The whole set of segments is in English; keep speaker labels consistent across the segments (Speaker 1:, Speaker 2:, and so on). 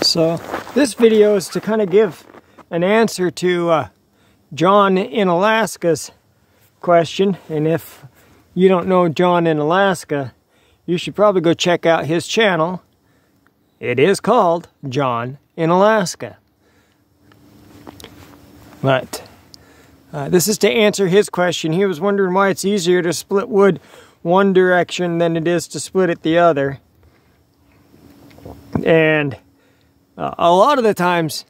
Speaker 1: So this video is to kind of give an answer to John in Alaska's question. And if you don't know John in Alaska, you should probably go check out his channel. It is called John in Alaska. But this is to answer his question. He was wondering why it's easier to split wood one direction than it is to split it the other. And a lot of the times,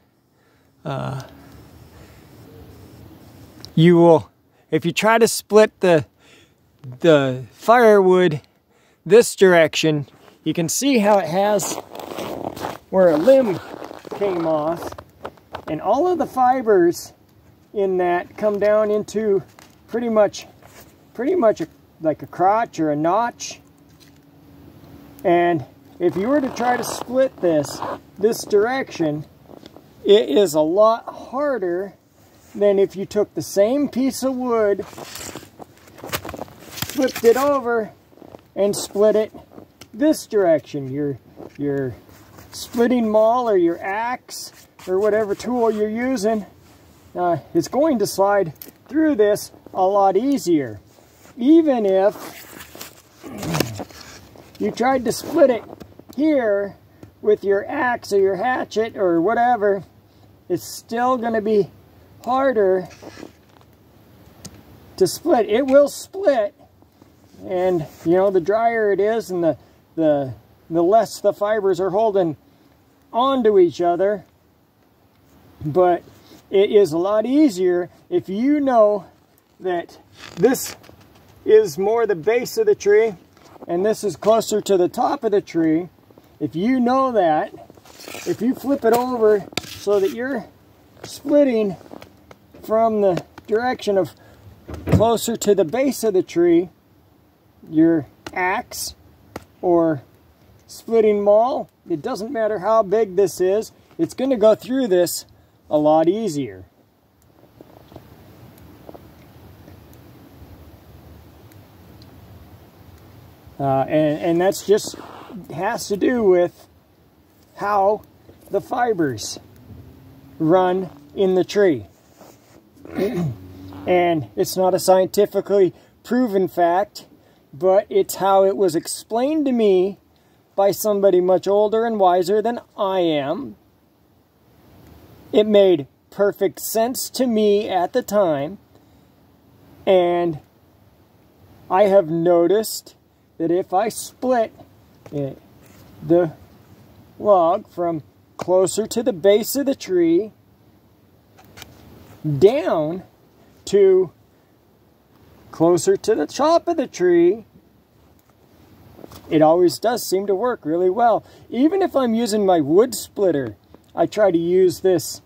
Speaker 1: you will, if you try to split the firewood this direction, you can see how it has where a limb came off, and all of the fibers in that come down into pretty much like a crotch or a notch. And if you were to try to split this direction, it is a lot harder than if you took the same piece of wood, flipped it over, and split it this direction. Your splitting maul or your axe or whatever tool you're using is going to slide through this a lot easier. Even if you tried to split it here with your axe or your hatchet or whatever, it's still going to be harder to split. It will split, and you know, the drier it is and the less the fibers are holding onto each other. But it is a lot easier if you know that this is more the base of the tree and this is closer to the top of the tree. If you know that, if you flip it over so that you're splitting from the direction of closer to the base of the tree, your axe or splitting maul, it doesn't matter how big this is, it's going to go through this a lot easier. And that's just has to do with how the fibers run in the tree. And it's not a scientifically proven fact, but it's how it was explained to me by somebody much older and wiser than I am. It made perfect sense to me at the time, and I have noticed that if I split the log from closer to the base of the tree down to closer to the top of the tree, it always does seem to work really well. Even if I'm using my wood splitter, I try to use this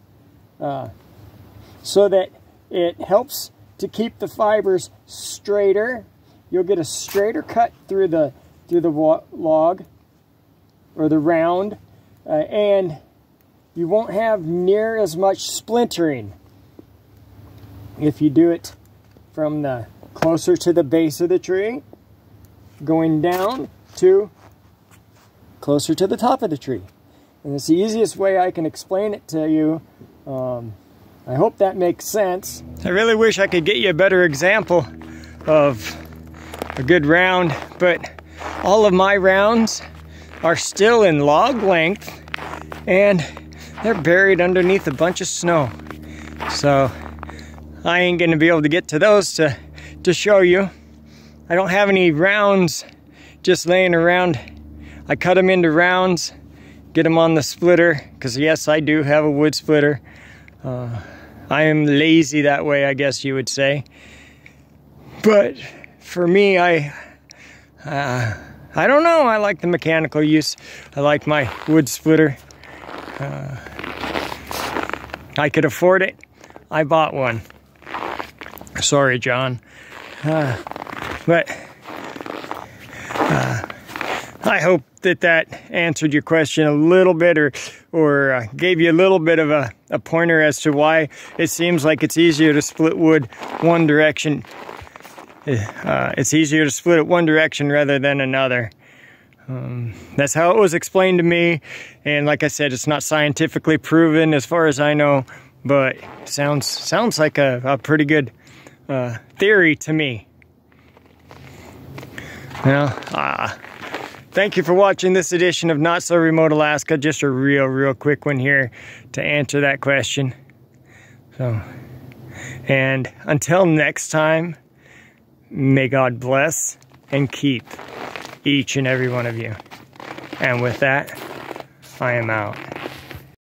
Speaker 1: so that it helps to keep the fibers straighter. You'll get a straighter cut through the log or the round, and you won't have near as much splintering if you do it from the closer to the base of the tree going down to closer to the top of the tree. And it's the easiest way I can explain it to you. I hope that makes sense. I really wish I could get you a better example of a good round, but all of my rounds are still in log length and they're buried underneath a bunch of snow. So I ain't gonna be able to get to those to show you. I don't have any rounds just laying around. I cut them into rounds, get them on the splitter, because yes, I do have a wood splitter. I am lazy that way, I guess you would say. But for me, I don't know, I like the mechanical use. I like my wood splitter. I could afford it. I bought one. Sorry, John. But I hope that answered your question a little bit, or gave you a little bit of a pointer as to why it seems like it's easier to split wood one direction. It's easier to split it one direction rather than another. That's how it was explained to me, and like I said, it's not scientifically proven as far as I know, but sounds like a pretty good theory to me. Well, thank you for watching this edition of Not So Remote Alaska. Just a real quick one here to answer that question. So, and until next time, may God bless and keep each and every one of you. And with that, I am out.